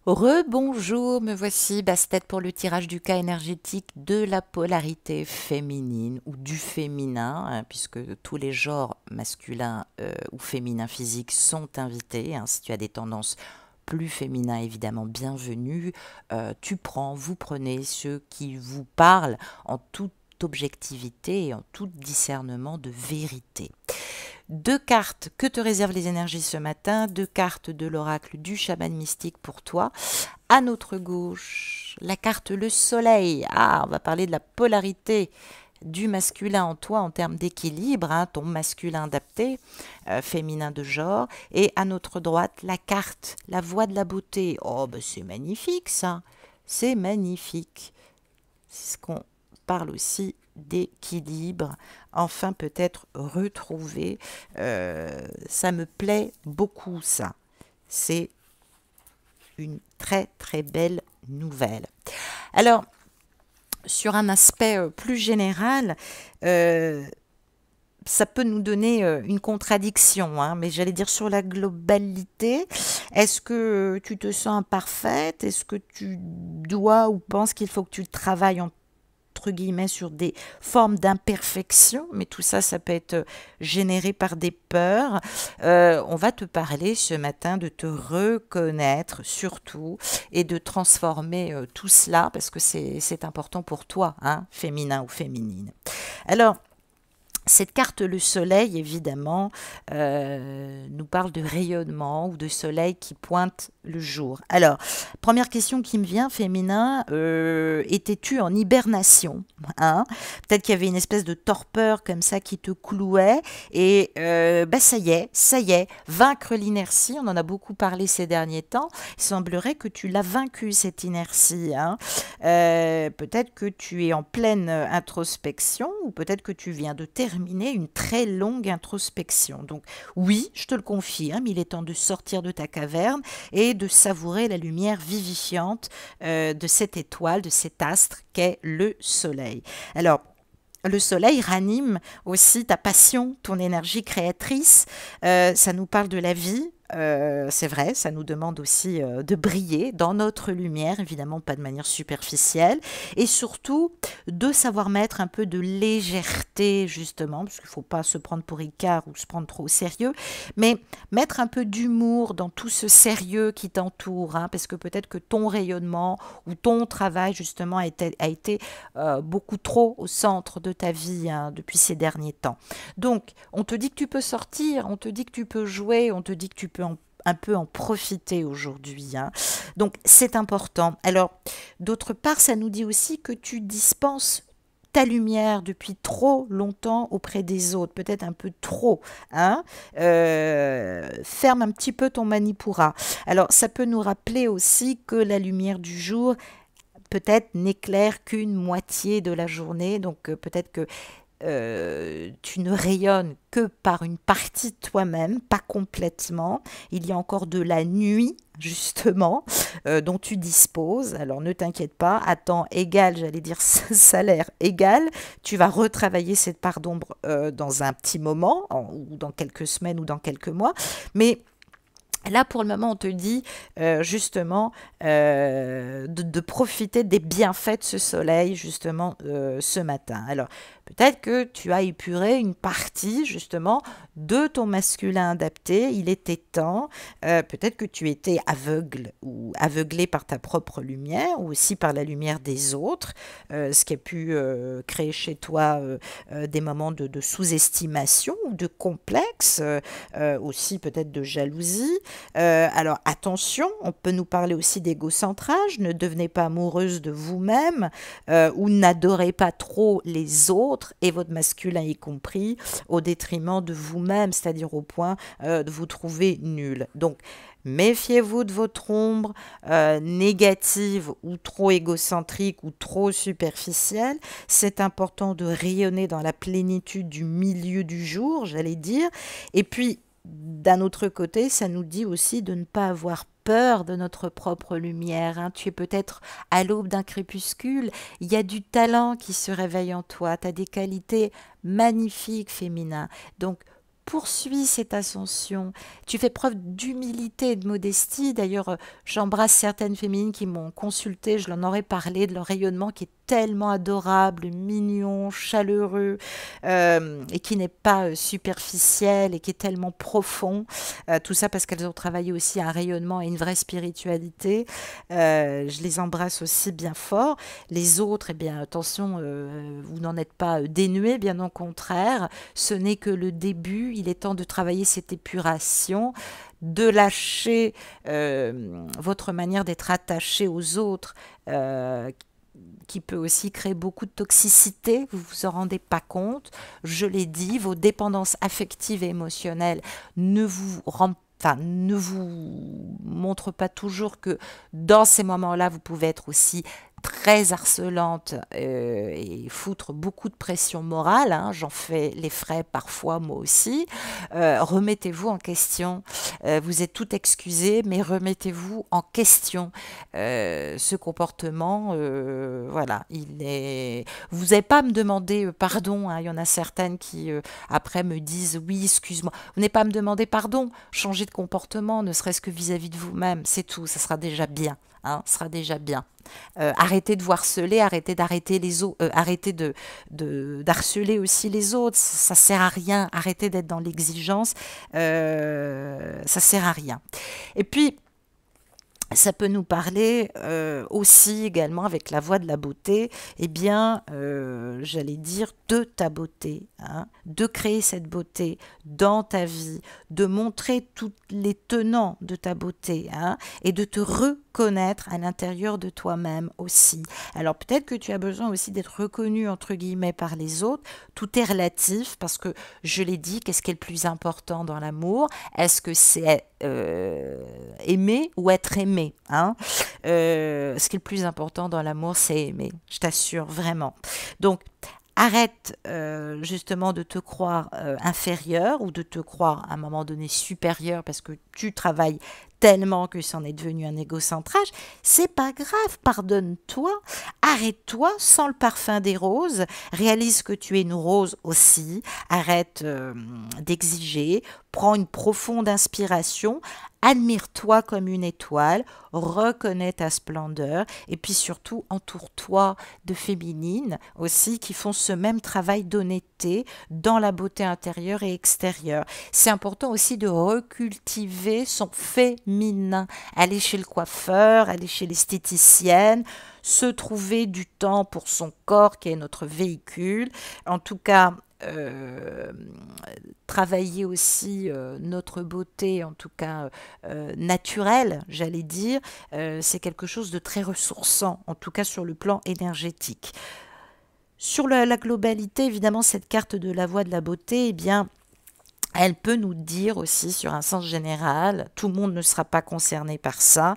Rebonjour, me voici, Bastet pour le tirage du cas énergétique de la polarité féminine ou du féminin, hein, puisque tous les genres masculins ou féminins physiques sont invités. Hein, si tu as des tendances plus féminins, évidemment, bienvenue. Vous prenez ceux qui vous parlent en toute objectivité et en tout discernement de vérité. Deux cartes que te réservent les énergies ce matin, deux cartes de l'oracle du chaman mystique pour toi. À notre gauche, la carte le soleil. Ah, on va parler de la polarité du masculin en toi en termes d'équilibre, hein, ton masculin adapté, féminin de genre. Et à notre droite, la carte, la voie de la beauté. Oh, ben c'est magnifique ça, c'est magnifique. C'est ce qu'on parle aussi d'équilibre, enfin peut-être retrouver. Ça me plaît beaucoup ça. C'est une très très belle nouvelle. Alors, sur un aspect plus général, ça peut nous donner une contradiction, hein, mais j'allais dire sur la globalité, est-ce que tu te sens imparfaite? Est-ce que tu dois ou penses qu'il faut que tu travailles entre guillemets sur des formes d'imperfection, mais tout ça, ça peut être généré par des peurs. On va te parler ce matin de te reconnaître surtout et de transformer tout cela parce que c'est important pour toi, hein, féminin ou féminine. Alors, cette carte, le soleil, évidemment, nous parle de rayonnement ou de soleil qui pointe le jour. Alors, première question qui me vient, féminin, étais-tu en hibernation, hein? Peut-être qu'il y avait une espèce de torpeur comme ça qui te clouait. Et ça y est, vaincre l'inertie, on en a beaucoup parlé ces derniers temps. Il semblerait que tu l'as vaincu, cette inertie, hein. Peut-être que tu es en pleine introspection ou peut-être que tu viens de terminer une très longue introspection. Donc oui, je te le confirme, il est temps de sortir de ta caverne et de savourer la lumière vivifiante de cette étoile, de cet astre qu'est le soleil. Alors, le soleil ranime aussi ta passion, ton énergie créatrice. Ça nous parle de la vie. C'est vrai, ça nous demande aussi de briller dans notre lumière, évidemment pas de manière superficielle, et surtout de savoir mettre un peu de légèreté justement, parce qu'il ne faut pas se prendre pour Icare ou se prendre trop au sérieux, mais mettre un peu d'humour dans tout ce sérieux qui t'entoure, hein, parce que peut-être que ton rayonnement ou ton travail justement a été beaucoup trop au centre de ta vie, hein, depuis ces derniers temps. Donc, on te dit que tu peux sortir, on te dit que tu peux jouer, on te dit que tu peux un peu en profiter aujourd'hui, hein. Donc, c'est important. Alors, d'autre part, ça nous dit aussi que tu dispenses ta lumière depuis trop longtemps auprès des autres, peut-être un peu trop, hein. Ferme un petit peu ton manipura. Alors, ça peut nous rappeler aussi que la lumière du jour peut-être n'éclaire qu'une moitié de la journée, donc peut-être que tu ne rayonnes que par une partie de toi-même, pas complètement. Il y a encore de la nuit, justement, dont tu disposes. Alors ne t'inquiète pas, à temps égal, j'allais dire salaire égal, tu vas retravailler cette part d'ombre dans un petit moment, ou dans quelques semaines ou dans quelques mois. Mais là, pour le moment, on te dit justement de profiter des bienfaits de ce soleil, justement, ce matin. Alors, peut-être que tu as épuré une partie, justement, de ton masculin adapté. Il était temps. Peut-être que tu étais aveugle ou aveuglé par ta propre lumière ou aussi par la lumière des autres, ce qui a pu créer chez toi des moments de sous-estimation ou de complexe, aussi peut-être de jalousie. Alors attention, on peut nous parler aussi d'égocentrage, ne devenez pas amoureuse de vous-même ou n'adorez pas trop les autres, et votre masculin y compris, au détriment de vous-même, c'est-à-dire au point de vous trouver nul. Donc méfiez-vous de votre ombre négative ou trop égocentrique ou trop superficielle. C'est important de rayonner dans la plénitude du milieu du jour, j'allais dire. Et puis, d'un autre côté, ça nous dit aussi de ne pas avoir peur de notre propre lumière, hein. Tu es peut-être à l'aube d'un crépuscule, il y a du talent qui se réveille en toi, tu as des qualités magnifiques féminines. Donc, poursuis cette ascension. Tu fais preuve d'humilité et de modestie. D'ailleurs, j'embrasse certaines féminines qui m'ont consulté, je leur aurais parlé de leur rayonnement qui est tellement adorable, mignon, chaleureux, et qui n'est pas superficiel et qui est tellement profond. Tout ça parce qu'elles ont travaillé aussi un rayonnement et une vraie spiritualité. Je les embrasse aussi bien fort. Les autres, eh bien, attention, vous n'en êtes pas dénués, bien au contraire. Ce n'est que le début. Il est temps de travailler cette épuration, de lâcher votre manière d'être attaché aux autres, qui peut aussi créer beaucoup de toxicité, vous vous en rendez pas compte. Je l'ai dit, vos dépendances affectives et émotionnelles ne vous rendent Enfin, ne vous montrent pas toujours que dans ces moments-là, vous pouvez être aussi très harcelante et foutre beaucoup de pression morale, hein, j'en fais les frais parfois moi aussi. Remettez-vous en question. Vous êtes tout excusé, mais remettez-vous en question. Ce comportement, voilà, vous n'avez pas à me demander pardon, hein. Il y en a certaines qui après me disent oui, excuse-moi. Vous n'avez pas à me demander pardon. Changez de comportement, ne serait-ce que vis-à-vis de vous-même, c'est tout. Ça sera déjà bien. Hein, sera déjà bien. Arrêtez de vous harceler, arrêtez les autres, arrêtez d'harceler aussi les autres, ça sert à rien. Arrêtez d'être dans l'exigence, ça sert à rien. Et puis ça peut nous parler aussi également avec la voix de la beauté, eh bien, j'allais dire de ta beauté, hein, de créer cette beauté dans ta vie, de montrer tous les tenants de ta beauté, hein, et de te reconnaître à l'intérieur de toi-même aussi. Alors peut-être que tu as besoin aussi d'être reconnu entre guillemets par les autres, tout est relatif parce que je l'ai dit, qu'est-ce qui est le plus important dans l'amour? Est-ce que c'est aimer ou être aimé, hein, ce qui est le plus important dans l'amour, c'est aimer, je t'assure vraiment. Donc, arrête justement de te croire inférieur ou de te croire à un moment donné supérieur parce que tu travailles tellement que c'en est devenu un égocentrage. C'est pas grave, pardonne-toi, arrête-toi sans le parfum des roses, réalise que tu es une rose aussi, arrête d'exiger, prends une profonde inspiration, admire-toi comme une étoile, reconnais ta splendeur et puis surtout entoure-toi de féminines aussi qui font ce même travail d'honnêteté dans la beauté intérieure et extérieure. C'est important aussi de recultiver son féminin, aller chez le coiffeur, aller chez l'esthéticienne, se trouver du temps pour son corps qui est notre véhicule. En tout cas, travailler aussi notre beauté, en tout cas naturelle, j'allais dire, c'est quelque chose de très ressourçant, en tout cas sur le plan énergétique. Sur la globalité, évidemment, cette carte de la voie de la beauté, eh bien, elle peut nous dire aussi, sur un sens général, tout le monde ne sera pas concerné par ça,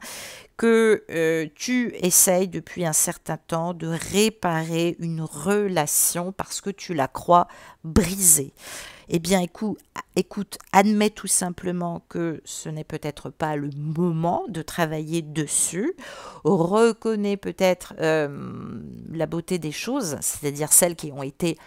que tu essayes depuis un certain temps de réparer une relation parce que tu la crois brisée. Eh bien, écoute, admets tout simplement que ce n'est peut-être pas le moment de travailler dessus. Reconnais peut-être la beauté des choses, c'est-à-dire celles qui ont été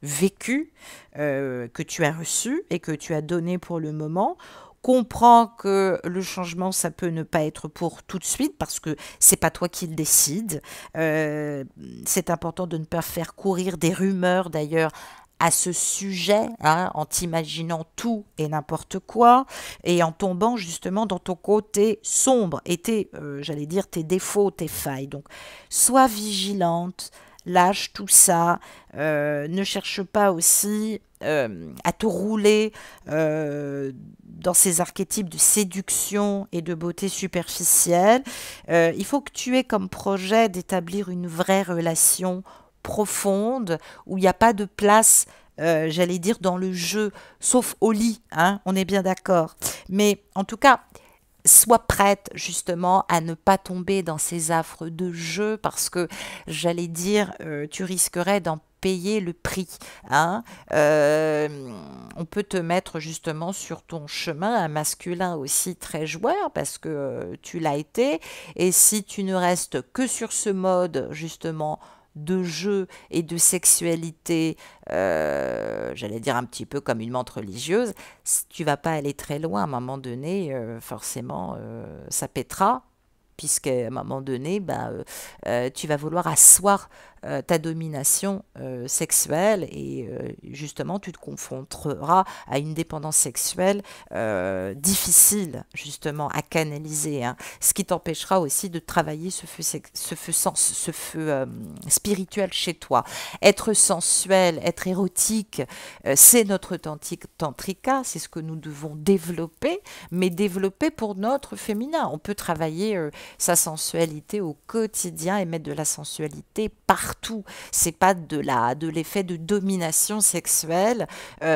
vécues, que tu as reçues et que tu as données pour le moment. Comprends que le changement, ça peut ne pas être pour tout de suite parce que c'est pas toi qui le décide. C'est important de ne pas faire courir des rumeurs d'ailleurs à ce sujet, hein, en t'imaginant tout et n'importe quoi, et en tombant justement dans ton côté sombre et j'allais dire, tes défauts, tes failles. Donc, sois vigilante, lâche tout ça, ne cherche pas aussi à te rouler dans ces archétypes de séduction et de beauté superficielle. Il faut que tu aies comme projet d'établir une vraie relation profonde où il n'y a pas de place, j'allais dire, dans le jeu, sauf au lit, hein, on est bien d'accord. Mais en tout cas, sois prête justement à ne pas tomber dans ces affres de jeu parce que, j'allais dire, tu risquerais d'en payer le prix. Hein. On peut te mettre justement sur ton chemin un masculin aussi très joueur parce que tu l'as été. Et si tu ne restes que sur ce mode justement de jeu et de sexualité, j'allais dire un petit peu comme une menthe religieuse, tu vas pas aller très loin. À un moment donné, forcément, ça pètera, puisqu'à un moment donné, tu vas vouloir asseoir ta domination sexuelle et justement tu te confronteras à une dépendance sexuelle difficile justement à canaliser, hein. Ce qui t'empêchera aussi de travailler ce feu spirituel chez toi. Être sensuel, être érotique, c'est notre tantrika, c'est ce que nous devons développer, mais développer pour notre féminin. On peut travailler sa sensualité au quotidien et mettre de la sensualité partout. C'est pas de l'effet de domination sexuelle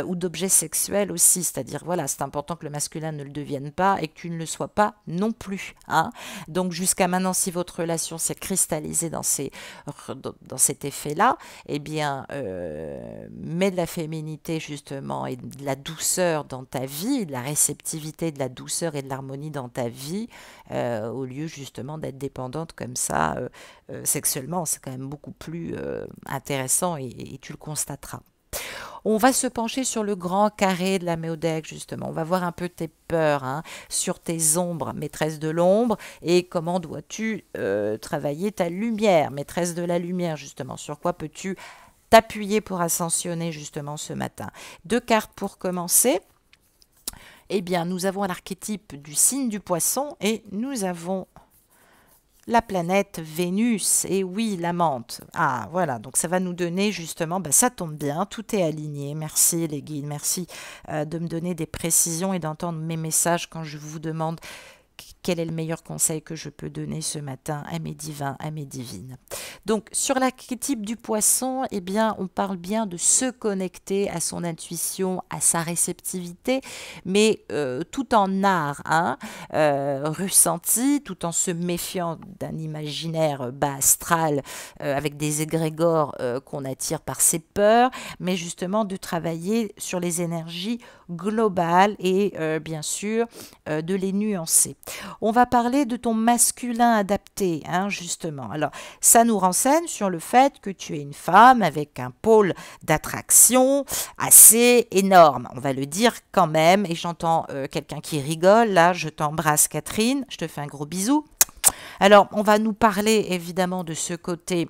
ou d'objet sexuel aussi. C'est-à-dire, voilà, c'est important que le masculin ne le devienne pas et que tu ne le sois pas non plus, hein. Donc, jusqu'à maintenant, si votre relation s'est cristallisée dans cet effet-là, eh bien, mets de la féminité, justement, et de la douceur dans ta vie, de la réceptivité, de la douceur et de l'harmonie dans ta vie, au lieu, justement, d'être dépendante comme ça sexuellement. C'est quand même beaucoup plus intéressant et tu le constateras. On va se pencher sur le grand carré de la Méodèque, justement. On va voir un peu tes peurs, hein, sur tes ombres, maîtresse de l'ombre, et comment dois-tu travailler ta lumière, maîtresse de la lumière, justement. Sur quoi peux-tu t'appuyer pour ascensionner, justement, ce matin. 2 cartes pour commencer. Eh bien, nous avons l'archétype du signe du poisson et nous avons la planète Vénus, et oui, la menthe. Ah, voilà, donc ça va nous donner justement, ça tombe bien, tout est aligné. Merci les guides, merci de me donner des précisions et d'entendre mes messages quand je vous demande quel est le meilleur conseil que je peux donner ce matin à mes divins, à mes divines. Donc, sur l'archétype du poisson, eh bien, on parle bien de se connecter à son intuition, à sa réceptivité, mais tout en art, hein, ressenti, tout en se méfiant d'un imaginaire bas astral avec des égrégores qu'on attire par ses peurs, mais justement de travailler sur les énergies globales et bien sûr de les nuancer. On va parler de ton masculin adapté, hein, justement. Alors, ça nous renseigne sur le fait que tu es une femme avec un pôle d'attraction assez énorme. On va le dire quand même, et j'entends quelqu'un qui rigole. Là, je t'embrasse, Catherine. Je te fais un gros bisou. Alors, on va nous parler évidemment de ce côté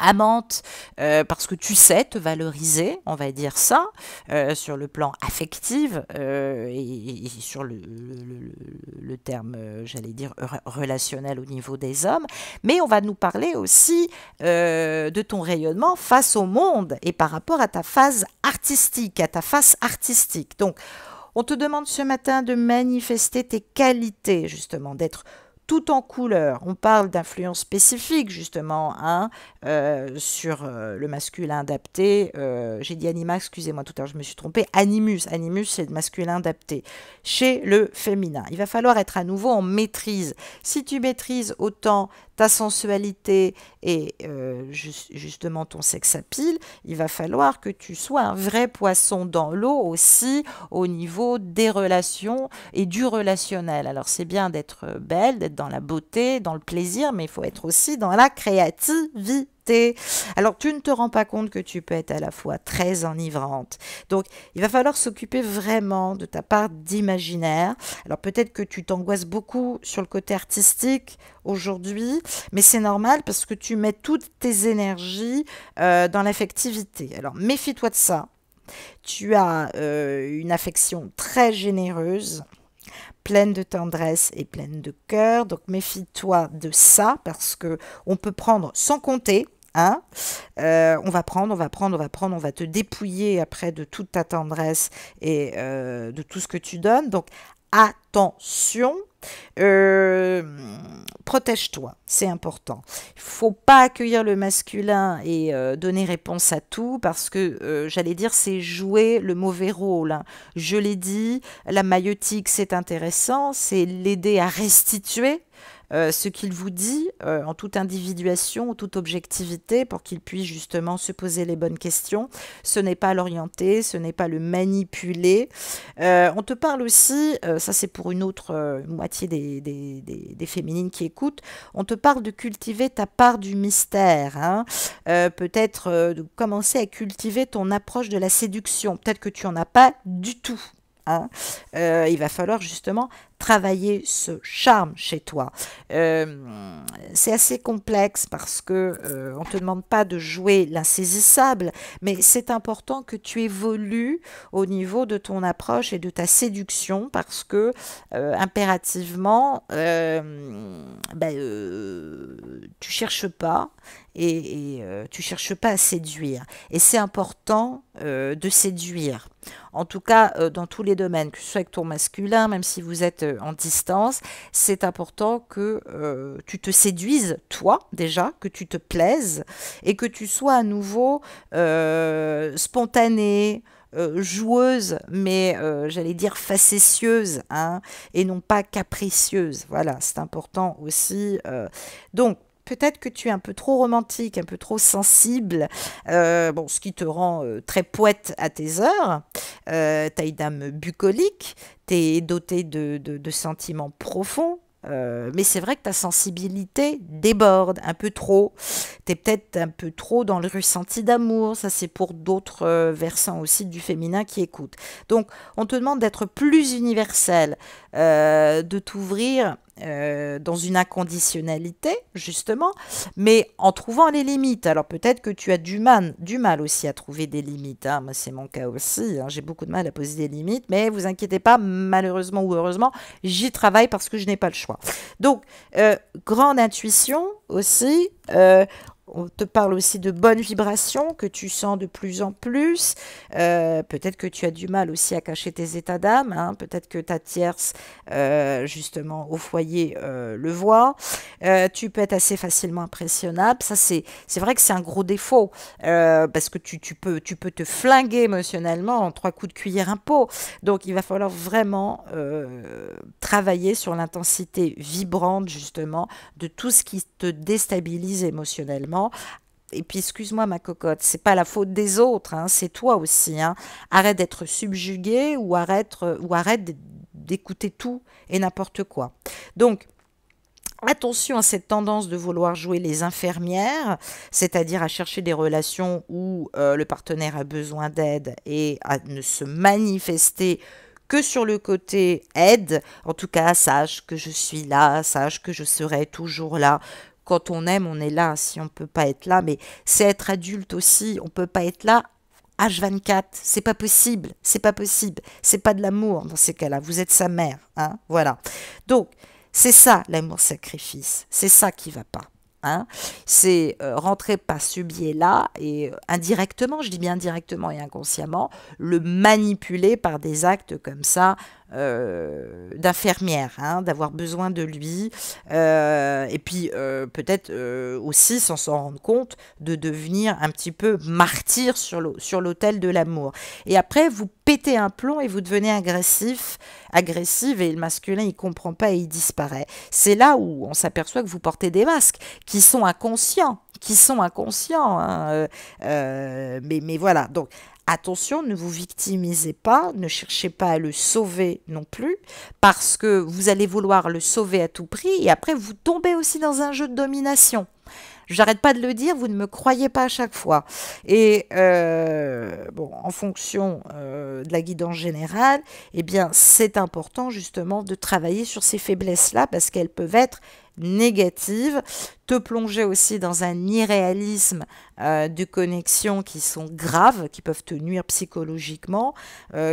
amante, parce que tu sais te valoriser, on va dire ça, sur le plan affectif et sur le terme, j'allais dire, relationnel au niveau des hommes, mais on va nous parler aussi de ton rayonnement face au monde et par rapport à ta phase artistique, à ta face artistique. Donc, on te demande ce matin de manifester tes qualités, justement, d'être tout en couleur. On parle d'influence spécifique, justement, hein, sur le masculin adapté. J'ai dit anima, excusez-moi, tout à l'heure, je me suis trompée. Animus. Animus, c'est le masculin adapté. Chez le féminin. Il va falloir être à nouveau en maîtrise. Si tu maîtrises autant ta sensualité et justement ton sex appeal, il va falloir que tu sois un vrai poisson dans l'eau aussi au niveau des relations et du relationnel. Alors c'est bien d'être belle, d'être dans la beauté, dans le plaisir, mais il faut être aussi dans la créativité. Alors, tu ne te rends pas compte que tu peux être à la fois très enivrante. Donc, il va falloir s'occuper vraiment de ta part d'imaginaire. Alors, peut-être que tu t'angoisses beaucoup sur le côté artistique aujourd'hui, mais c'est normal parce que tu mets toutes tes énergies dans l'affectivité. Alors, méfie-toi de ça. Tu as une affection très généreuse, pleine de tendresse et pleine de cœur. Donc, méfie-toi de ça parce que on peut prendre sans compter. Hein, on va prendre, on va te dépouiller après de toute ta tendresse et de tout ce que tu donnes. Donc, attention, protège-toi, c'est important. Il ne faut pas accueillir le masculin et donner réponse à tout parce que, j'allais dire, c'est jouer le mauvais rôle, hein. Je l'ai dit, la maïeutique, c'est intéressant, c'est l'aider à restituer ce qu'il vous dit en toute individuation, en toute objectivité, pour qu'il puisse justement se poser les bonnes questions. Ce n'est pas l'orienter, ce n'est pas le manipuler. On te parle aussi, ça c'est pour une autre moitié des féminines qui écoutent, on te parle de cultiver ta part du mystère, hein. Peut-être de commencer à cultiver ton approche de la séduction. Peut-être que tu n'en as pas du tout, hein. Il va falloir justement travailler ce charme chez toi. C'est assez complexe parce que on te demande pas de jouer l'insaisissable, mais c'est important que tu évolues au niveau de ton approche et de ta séduction parce que impérativement, tu cherches pas et tu cherches pas à séduire. Et c'est important de séduire. En tout cas, dans tous les domaines, que ce soit avec ton masculin, même si vous êtes en distance, c'est important que tu te séduises, toi, déjà, que tu te plaises et que tu sois à nouveau spontanée, joueuse, mais j'allais dire facétieuse, hein, et non pas capricieuse. Voilà, c'est important aussi. Donc, peut-être que tu es un peu trop romantique, un peu trop sensible, bon, ce qui te rend très poète à tes heures. Tu as une âme bucolique, tu es doté de sentiments profonds. Mais c'est vrai que ta sensibilité déborde un peu trop. Tu es peut-être un peu trop dans le ressenti d'amour. Ça, c'est pour d'autres versants aussi du féminin qui écoutent. Donc, on te demande d'être plus universel, de t'ouvrir dans une inconditionnalité, justement, mais en trouvant les limites. Alors peut-être que tu as du mal aussi à trouver des limites, hein. Moi, c'est mon cas aussi, hein. J'ai beaucoup de mal à poser des limites, mais vous inquiétez pas, malheureusement ou heureusement, j'y travaille parce que je n'ai pas le choix. Donc, grande intuition aussi. On te parle aussi de bonnes vibrations que tu sens de plus en plus. Peut-être que tu as du mal aussi à cacher tes états d'âme, hein. Peut-être que ta tierce, justement, au foyer, le voit. Tu peux être assez facilement impressionnable. Ça, c'est vrai que c'est un gros défaut parce que tu peux te flinguer émotionnellement en 3 coups de cuillère à peau. Donc, il va falloir vraiment travailler sur l'intensité vibrante, justement, de tout ce qui te déstabilise émotionnellement. Et puis, excuse-moi, ma cocotte, c'est pas la faute des autres, hein, c'est toi aussi, hein. Arrête d'être subjugué ou arrête d'écouter tout et n'importe quoi. Donc, attention à cette tendance de vouloir jouer les infirmières, c'est-à-dire à chercher des relations où le partenaire a besoin d'aide et à ne se manifester que sur le côté aide. En tout cas, sache que je suis là, sache que je serai toujours là. Quand on aime, on est là. Si on ne peut pas être là, mais c'est être adulte aussi. On ne peut pas être là H24. C'est pas possible. C'est pas possible. C'est pas de l'amour dans ces cas-là. Vous êtes sa mère, hein. Voilà. Donc, c'est ça l'amour-sacrifice. C'est ça qui va pas, hein. C'est rentrer par ce biais-là et indirectement, je dis bien indirectement et inconsciemment, le manipuler par des actes comme ça d'infirmière, hein, d'avoir besoin de lui, et puis peut-être aussi, sans s'en rendre compte, de devenir un petit peu martyr sur l'autel de l'amour. Et après, vous pétez un plomb et vous devenez agressive, et le masculin, il comprend pas et il disparaît. C'est là où on s'aperçoit que vous portez des masques qui sont inconscients, hein, mais voilà, donc attention, ne vous victimisez pas, ne cherchez pas à le sauver non plus, parce que vous allez vouloir le sauver à tout prix, et après vous tombez aussi dans un jeu de domination. J'arrête pas de le dire, vous ne me croyez pas à chaque fois. Et bon, en fonction de la guidance générale, eh bien, c'est important justement de travailler sur ces faiblesses-là, parce qu'elles peuvent être négatives, te plonger aussi dans un irréalisme de connexions qui sont graves, qui peuvent te nuire psychologiquement,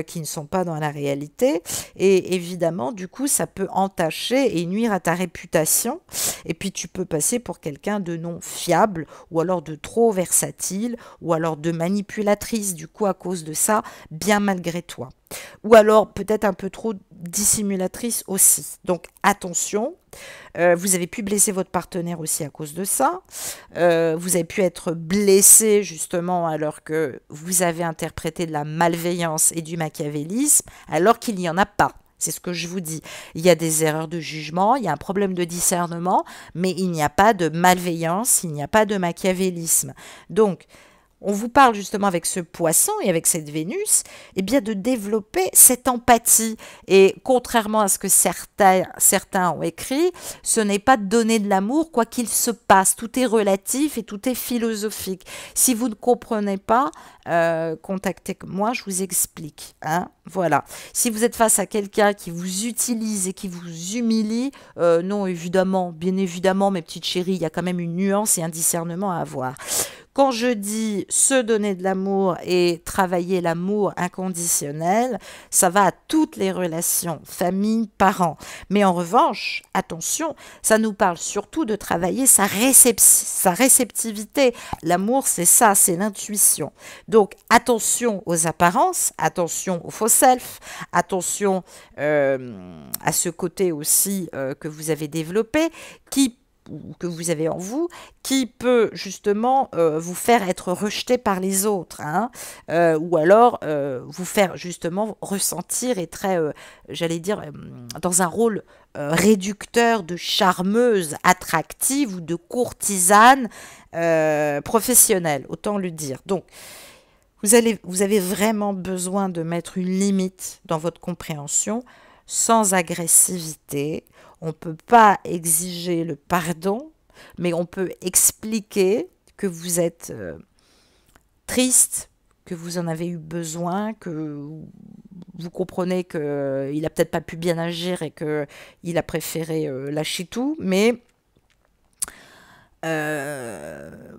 qui ne sont pas dans la réalité. Et évidemment, du coup, ça peut entacher et nuire à ta réputation. Et puis, tu peux passer pour quelqu'un de non fiable, ou alors de trop versatile, ou alors de manipulatrice, du coup, à cause de ça, bien malgré toi. Ou alors peut-être un peu trop dissimulatrice aussi. Donc attention, vous avez pu blesser votre partenaire aussi à cause de ça. Vous avez pu être blessé justement alors que vous avez interprété de la malveillance et du machiavélisme alors qu'il n'y en a pas. C'est ce que je vous dis. Il y a des erreurs de jugement, il y a un problème de discernement, mais il n'y a pas de malveillance, il n'y a pas de machiavélisme. Donc, on vous parle justement avec ce poisson et avec cette Vénus, eh bien de développer cette empathie. Et contrairement à ce que certains ont écrit, ce n'est pas de donner de l'amour quoi qu'il se passe. Tout est relatif et tout est philosophique. Si vous ne comprenez pas, contactez moi, je vous explique. Hein, voilà. Si vous êtes face à quelqu'un qui vous utilise et qui vous humilie, non, évidemment, bien évidemment, mes petites chéries, il y a quand même une nuance et un discernement à avoir. Quand je dis se donner de l'amour et travailler l'amour inconditionnel, ça va à toutes les relations, famille, parents. Mais en revanche, attention, ça nous parle surtout de travailler sa réceptivité. L'amour, c'est ça, c'est l'intuition. Donc, attention aux apparences, attention au faux self, attention à ce côté aussi que vous avez développé, que vous avez en vous, qui peut justement vous faire être rejeté par les autres, hein, ou alors vous faire justement ressentir et très, j'allais dire, dans un rôle réducteur de charmeuse, attractive ou de courtisane professionnelle, autant le dire. Donc, vous avez vraiment besoin de mettre une limite dans votre compréhension sans agressivité. On ne peut pas exiger le pardon, mais on peut expliquer que vous êtes triste, que vous en avez eu besoin, que vous comprenez qu'il n'a peut-être pas pu bien agir et qu'il a préféré lâcher tout, mais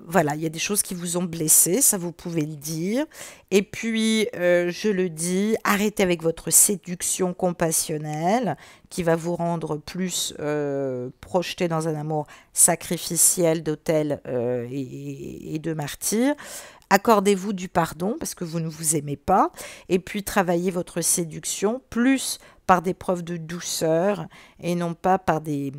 voilà, il y a des choses qui vous ont blessé, ça vous pouvez le dire. Et puis, je le dis, arrêtez avec votre séduction compassionnelle qui va vous rendre plus projeté dans un amour sacrificiel d'autel et de martyr. Accordez-vous du pardon parce que vous ne vous aimez pas. Et puis, travaillez votre séduction plus par des preuves de douceur et non pas par des...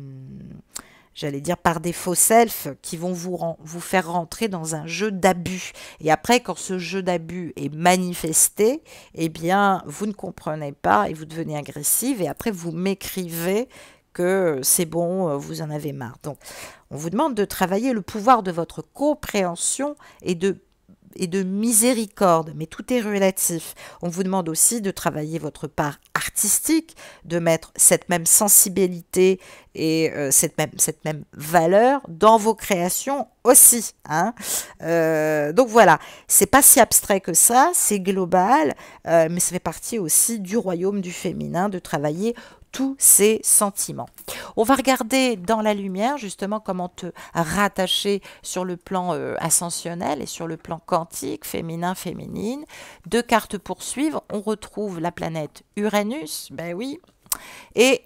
j'allais dire par des faux selfs qui vont vous faire rentrer dans un jeu d'abus. Et après, quand ce jeu d'abus est manifesté, eh bien, vous ne comprenez pas et vous devenez agressive. Et après, vous m'écrivez que c'est bon, vous en avez marre. Donc, on vous demande de travailler le pouvoir de votre compréhension et de miséricorde, mais tout est relatif. On vous demande aussi de travailler votre part artistique, de mettre cette même sensibilité et cette même valeur dans vos créations aussi. Hein. Donc voilà, c'est pas si abstrait que ça, c'est global, mais ça fait partie aussi du royaume du féminin de travailler tous ces sentiments. On va regarder dans la lumière justement comment te rattacher sur le plan ascensionnel et sur le plan quantique, féminin, féminine. 2 cartes pour suivre, on retrouve la planète Uranus, ben oui, et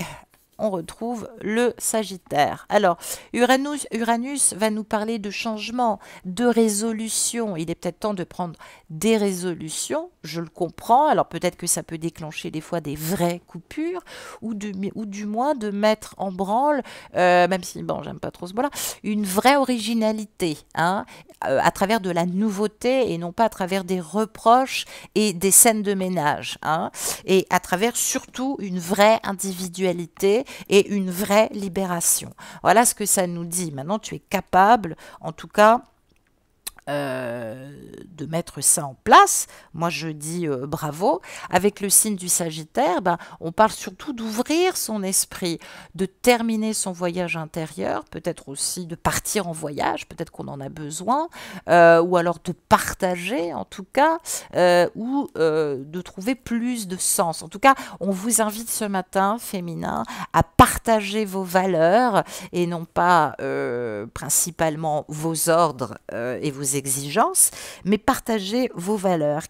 on retrouve le Sagittaire. Alors, Uranus va nous parler de changement, de résolution. Il est peut-être temps de prendre des résolutions, je le comprends. Alors, peut-être que ça peut déclencher des fois des vraies coupures ou du moins de mettre en branle, même si, bon, j'aime pas trop ce mot-là, une vraie originalité, hein, à travers de la nouveauté et non pas à travers des reproches et des scènes de ménage, hein, et à travers surtout une vraie individualité et une vraie libération. Voilà ce que ça nous dit. Maintenant, tu es capable, en tout cas, de mettre ça en place. Moi je dis bravo. Avec le signe du Sagittaire, ben, on parle surtout d'ouvrir son esprit, de terminer son voyage intérieur, peut-être aussi de partir en voyage, peut-être qu'on en a besoin, ou alors de partager en tout cas, ou de trouver plus de sens. En tout cas, on vous invite ce matin, féminin, à partager vos valeurs et non pas principalement vos ordres et vos exigences, mais partagez vos valeurs.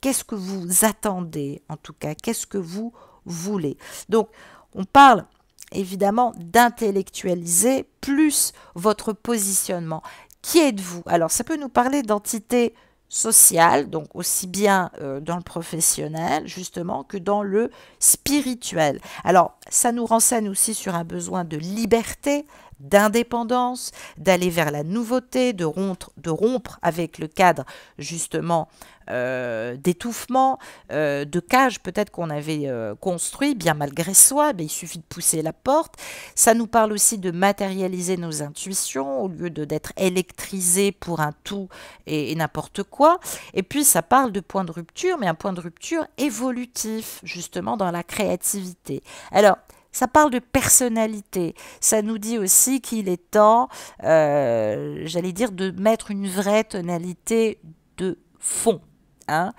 Qu'est-ce que vous attendez, en tout cas? Qu'est-ce que vous voulez? Donc, on parle évidemment d'intellectualiser plus votre positionnement. Qui êtes-vous? Alors, ça peut nous parler d'entité sociale, donc aussi bien dans le professionnel, justement, que dans le spirituel. Alors, ça nous renseigne aussi sur un besoin de liberté, d'indépendance, d'aller vers la nouveauté, de rompre avec le cadre justement d'étouffement, de cage peut-être qu'on avait construit, bien malgré soi, mais il suffit de pousser la porte. Ça nous parle aussi de matérialiser nos intuitions au lieu d'être électrisé pour un tout et n'importe quoi. Et puis ça parle de point de rupture, mais un point de rupture évolutif, justement dans la créativité. Alors, ça parle de personnalité. Ça nous dit aussi qu'il est temps, j'allais dire, de mettre une vraie tonalité de fond. Hein.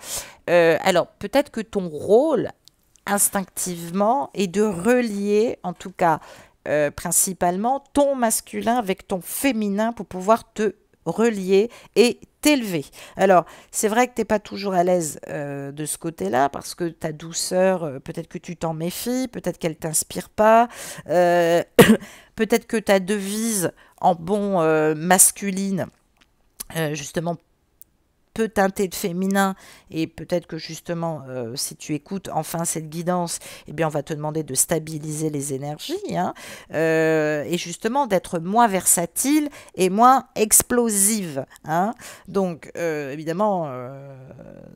Alors, peut-être que ton rôle, instinctivement, est de relier, en tout cas, principalement, ton masculin avec ton féminin pour pouvoir te relier et t'élever. Alors, c'est vrai que tu n'es pas toujours à l'aise de ce côté-là, parce que ta douceur, peut-être que tu t'en méfies, peut-être qu'elle ne t'inspire pas, euh, peut-être que ta devise en bon masculine, justement, peut teinter de féminin et peut-être que justement si tu écoutes enfin cette guidance, eh bien on va te demander de stabiliser les énergies hein, et justement d'être moins versatile et moins explosive hein. Donc évidemment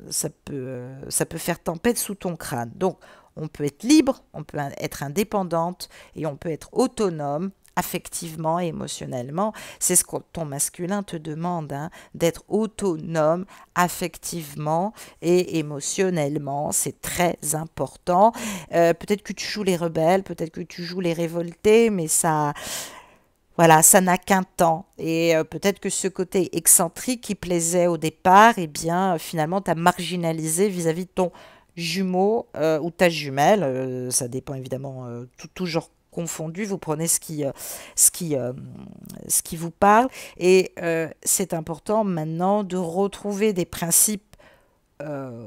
ça peut faire tempête sous ton crâne. Donc on peut être libre, on peut être indépendante et on peut être autonome affectivement et émotionnellement. C'est ce que ton masculin te demande, hein, d'être autonome affectivement et émotionnellement. C'est très important. Peut-être que tu joues les rebelles, peut-être que tu joues les révoltés, mais ça... Voilà, ça n'a qu'un temps. Et peut-être que ce côté excentrique qui plaisait au départ, eh bien, finalement, t'as marginalisé vis-à-vis de ton jumeau ou ta jumelle. Ça dépend évidemment toujours confondu, vous prenez ce qui, euh, ce qui vous parle. Et c'est important maintenant de retrouver des principes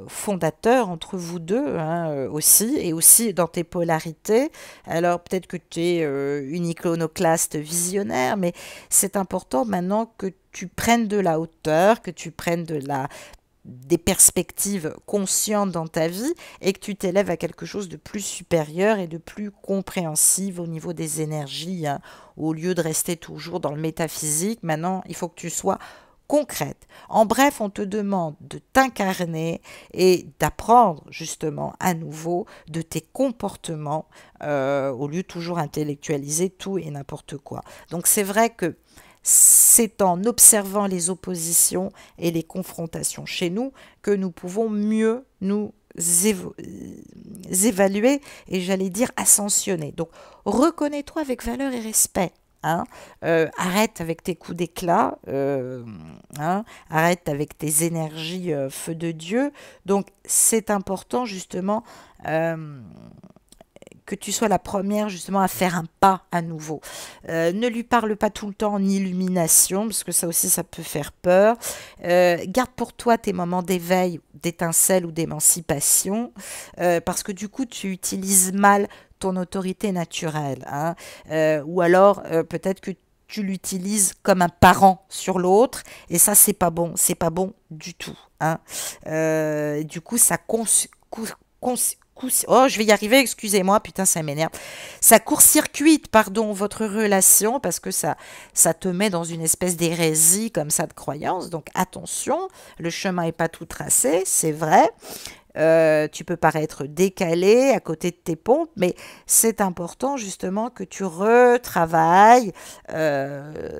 fondateur entre vous deux hein, aussi, et aussi dans tes polarités. Alors peut-être que tu es une iconoclaste visionnaire, mais c'est important maintenant que tu prennes de la hauteur, que tu prennes des perspectives conscientes dans ta vie et que tu t'élèves à quelque chose de plus supérieur et de plus compréhensive au niveau des énergies, hein. Au lieu de rester toujours dans le métaphysique, maintenant il faut que tu sois concrète. En bref, on te demande de t'incarner et d'apprendre justement à nouveau de tes comportements au lieu de toujours intellectualiser tout et n'importe quoi. Donc c'est vrai que c'est en observant les oppositions et les confrontations chez nous que nous pouvons mieux nous évaluer et j'allais dire ascensionner. Donc reconnais-toi avec valeur et respect. Hein, arrête avec tes coups d'éclat, hein, arrête avec tes énergies feu de Dieu. Donc c'est important justement que tu sois la première justement à faire un pas à nouveau. Ne lui parle pas tout le temps en illumination, parce que ça aussi ça peut faire peur. Garde pour toi tes moments d'éveil, d'étincelle ou d'émancipation, parce que du coup tu utilises mal ton autorité naturelle. Hein. Ou alors peut-être que tu l'utilises comme un parent sur l'autre, et ça c'est pas bon du tout. Hein. Du coup ça oh, je vais y arriver, excusez-moi, putain, ça m'énerve. Ça court-circuite, pardon, votre relation parce que ça te met dans une espèce d'hérésie comme ça de croyance. Donc attention, le chemin n'est pas tout tracé, c'est vrai. Tu peux paraître décalé à côté de tes pompes, mais c'est important justement que tu retravailles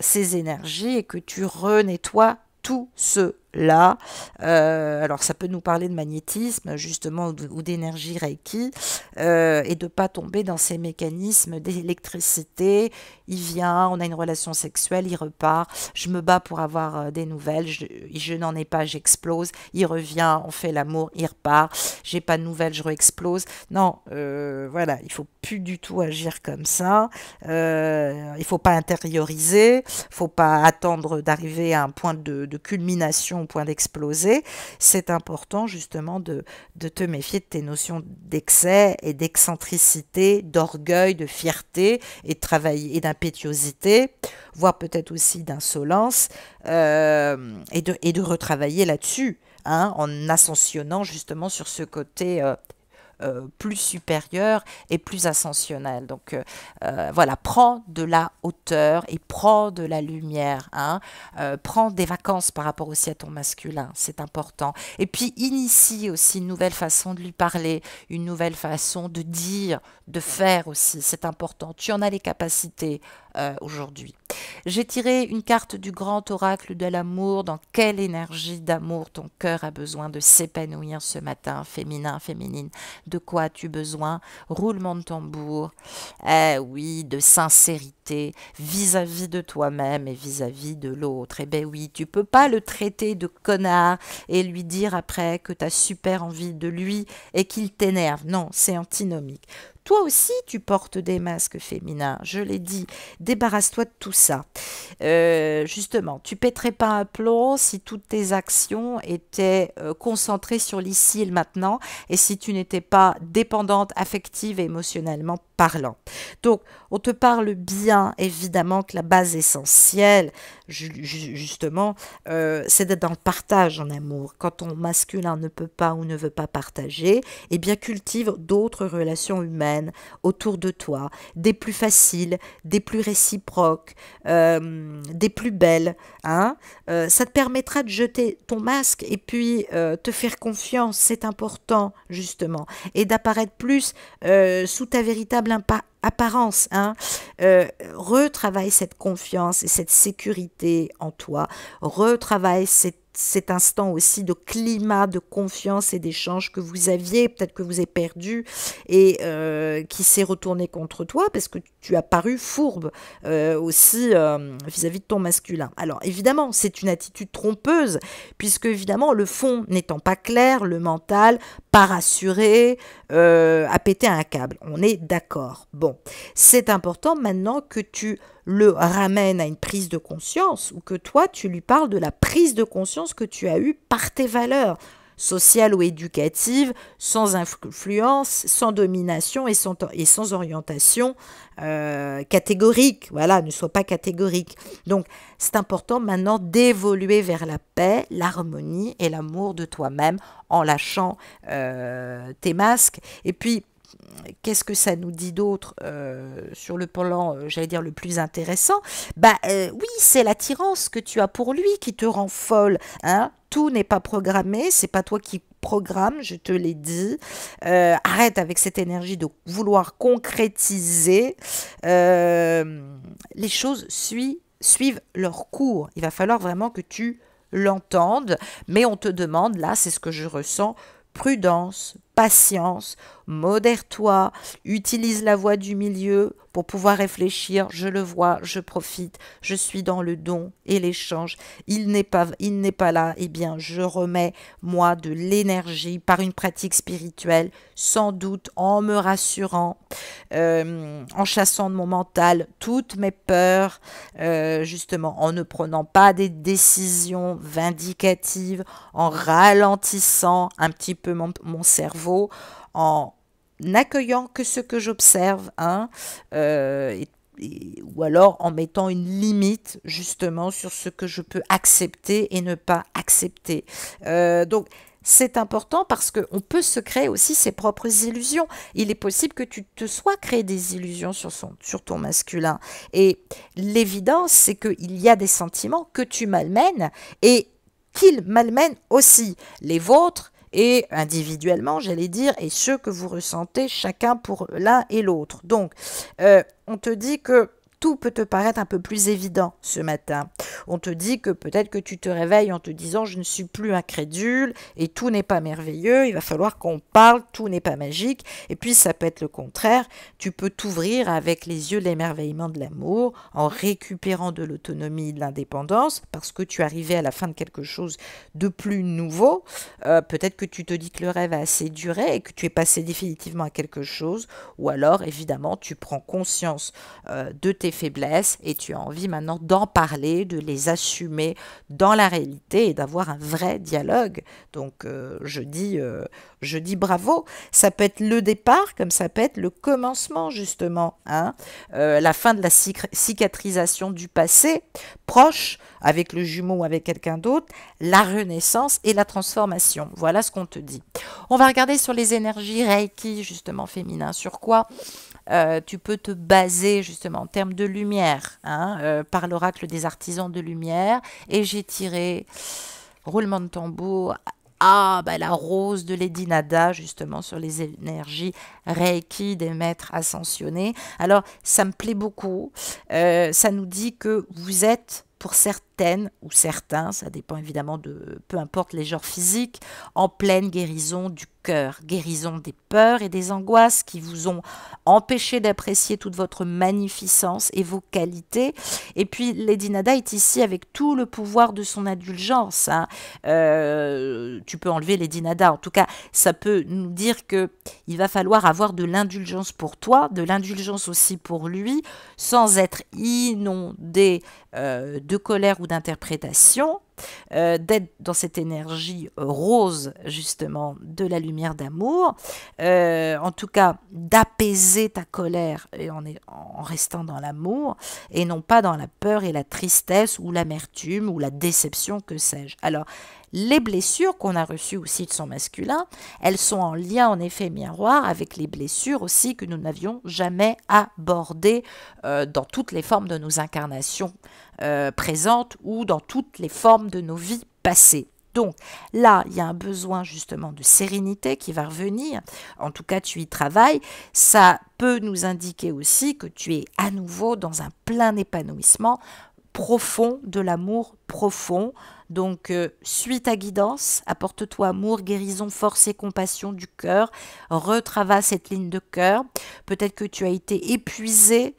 ces énergies et que tu renettoies tout cela. Alors ça peut nous parler de magnétisme justement ou d'énergie Reiki et de pas tomber dans ces mécanismes d'électricité. Il vient, on a une relation sexuelle, il repart, je me bats pour avoir des nouvelles, je n'en ai pas, j'explose, il revient, on fait l'amour, il repart, j'ai pas de nouvelles, je re-explose. Non, voilà, il faut plus du tout agir comme ça. Il faut pas intérioriser, faut pas attendre d'arriver à un point de culmination, au point d'exploser. C'est important justement de te méfier de tes notions d'excès et d'excentricité, d'orgueil, de fierté et de travailler et d'impétuosité, voire peut-être aussi d'insolence, et de retravailler là-dessus, hein, en ascensionnant justement sur ce côté plus supérieure et plus ascensionnelle. Donc voilà, prends de la hauteur et prends de la lumière, hein. Prends des vacances par rapport aussi à ton masculin, c'est important. Et puis initie aussi une nouvelle façon de lui parler, une nouvelle façon de dire, de faire aussi, c'est important. Tu en as les capacités aujourd'hui. J'ai tiré une carte du grand oracle de l'amour. Dans quelle énergie d'amour ton cœur a besoin de s'épanouir ce matin, féminin, féminine? De quoi as-tu besoin? Roulement de tambour. Eh oui, de sincérité vis-à-vis de toi-même et vis-à-vis de l'autre. Eh ben oui, tu peux pas le traiter de connard et lui dire après que tu as super envie de lui et qu'il t'énerve. Non, c'est antinomique. Toi aussi, tu portes des masques féminins, je l'ai dit. Débarrasse-toi de tout ça. Justement, tu pèterais pas un plomb si toutes tes actions étaient concentrées sur l'ici et le maintenant et si tu n'étais pas dépendante affective et émotionnellement parlant. Donc, on te parle bien, évidemment, que la base essentielle, justement, c'est d'être dans le partage en amour. Quand ton masculin ne peut pas ou ne veut pas partager, eh bien, cultive d'autres relations humaines autour de toi, des plus faciles, des plus réciproques, des plus belles, hein. Ça te permettra de jeter ton masque et puis te faire confiance, c'est important, justement, et d'apparaître plus sous ta véritable apparence, hein. Retravaille cette confiance et cette sécurité en toi, retravaille cet instant aussi de climat de confiance et d'échange que vous aviez, peut-être que vous avez perdu et qui s'est retourné contre toi parce que tu as paru fourbe aussi vis-à-vis de ton masculin. Alors évidemment, c'est une attitude trompeuse puisque évidemment le fond n'étant pas clair, le mental pas rassuré, a pété un câble. On est d'accord. Bon, c'est important maintenant que tu le ramènes à une prise de conscience ou que toi, tu lui parles de la prise de conscience que tu as eue par tes valeurs sociales ou éducatives, sans influence, sans domination et sans orientation catégorique. Voilà, ne sois pas catégorique. Donc, c'est important maintenant d'évoluer vers la paix, l'harmonie et l'amour de toi-même en lâchant tes masques. Et puis, qu'est-ce que ça nous dit d'autre sur le plan, j'allais dire, le plus intéressant? Oui, c'est l'attirance que tu as pour lui qui te rend folle, hein. Tout n'est pas programmé, c'est pas toi qui programme, je te l'ai dit. Arrête avec cette énergie de vouloir concrétiser. Les choses suivent leur cours. Il va falloir vraiment que tu l'entendes, mais on te demande, là, c'est ce que je ressens, prudence, patience, modère-toi, utilise la voie du milieu pour pouvoir réfléchir. Je le vois, je profite, je suis dans le don et l'échange. Il n'est pas là. Eh bien, je remets moi de l'énergie par une pratique spirituelle, sans doute en me rassurant, en chassant de mon mental toutes mes peurs, justement en ne prenant pas des décisions vindicatives, en ralentissant un petit peu mon cerveau, en n'accueillant que ce que j'observe, hein, ou alors en mettant une limite justement sur ce que je peux accepter et ne pas accepter. Donc, c'est important parce qu'on peut se créer aussi ses propres illusions. Il est possible que tu te sois créé des illusions sur ton masculin. Et l'évidence, c'est qu'il y a des sentiments que tu malmènes et qu'il malmène aussi. Les vôtres, et individuellement, j'allais dire, et ceux que vous ressentez chacun pour l'un et l'autre. Donc, on te dit que tout peut te paraître un peu plus évident ce matin. On te dit que peut-être que tu te réveilles en te disant « je ne suis plus incrédule et tout n'est pas merveilleux, il va falloir qu'on parle, tout n'est pas magique ». Et puis ça peut être le contraire, tu peux t'ouvrir avec les yeux de l'émerveillement de l'amour en récupérant de l'autonomie et de l'indépendance parce que tu es arrivé à la fin de quelque chose de plus nouveau. Peut-être que tu te dis que le rêve a assez duré et que tu es passé définitivement à quelque chose ou alors évidemment tu prends conscience de tes faiblesses et tu as envie maintenant d'en parler, de les assumer dans la réalité et d'avoir un vrai dialogue. Donc je dis bravo. Ça peut être le départ comme ça peut être le commencement justement, hein. La fin de la cicatrisation du passé proche avec le jumeau ou avec quelqu'un d'autre, la renaissance et la transformation. Voilà ce qu'on te dit. On va regarder sur les énergies Reiki justement féminin. Sur quoi tu peux te baser justement en termes de lumière, hein, par l'oracle des artisans de lumière. Et j'ai tiré, roulement de tambour, la rose de Lady Nada, justement, sur les énergies Reiki des maîtres ascensionnés. Alors, ça me plaît beaucoup. Ça nous dit que vous êtes, pour certaines ou certains, ça dépend évidemment de peu importe les genres physiques, en pleine guérison du cœur, guérison des peurs et des angoisses qui vous ont empêché d'apprécier toute votre magnificence et vos qualités. Et puis Lady Nada est ici avec tout le pouvoir de son indulgence, hein. Tu peux enlever Lady Nada, en tout cas ça peut nous dire que il va falloir avoir de l'indulgence pour toi, de l'indulgence aussi pour lui, sans être inondé de colère ou d'interprétation, d'être dans cette énergie rose justement de la lumière d'amour, en tout cas d'apaiser ta colère et en restant dans l'amour et non pas dans la peur et la tristesse ou l'amertume ou la déception, que sais-je. Alors les blessures qu'on a reçues aussi de son masculin, elles sont en lien en effet miroir avec les blessures aussi que nous n'avions jamais abordées dans toutes les formes de nos incarnations présentes ou dans toutes les formes de nos vies passées. Donc là, il y a un besoin justement de sérénité qui va revenir. En tout cas, tu y travailles. Ça peut nous indiquer aussi que tu es à nouveau dans un plein épanouissement profond, de l'amour profond. Donc, suis ta guidance, apporte-toi amour, guérison, force et compassion du cœur, retravaille cette ligne de cœur. Peut-être que tu as été épuisé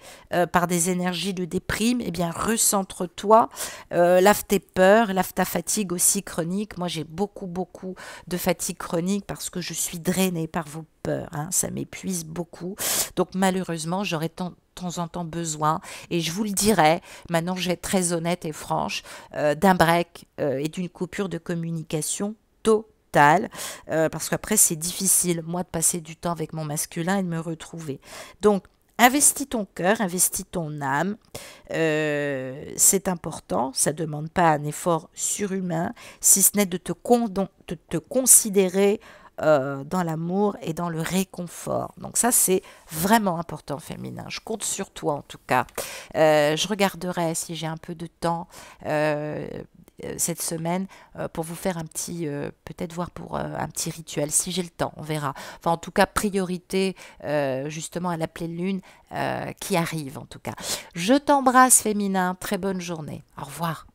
par des énergies de déprime, eh bien recentre-toi, lave tes peurs, lave ta fatigue aussi chronique. Moi, j'ai beaucoup de fatigue chronique parce que je suis drainée par vos peurs, hein. Ça m'épuise beaucoup. Donc, malheureusement, j'aurais temps en temps besoin, et je vous le dirai, maintenant je vais être très honnête et franche, d'un break et d'une coupure de communication totale, parce qu'après c'est difficile, moi, de passer du temps avec mon masculin et de me retrouver. Donc, investis ton cœur, investis ton âme, c'est important, ça ne demande pas un effort surhumain, si ce n'est de te considérer dans l'amour et dans le réconfort. Donc ça, c'est vraiment important, féminin. Je compte sur toi, en tout cas. Je regarderai, si j'ai un peu de temps cette semaine, pour vous faire un petit, peut-être voir pour un petit rituel, si j'ai le temps, on verra. Enfin, en tout cas, priorité justement à la pleine lune qui arrive, en tout cas. Je t'embrasse, féminin. Très bonne journée. Au revoir.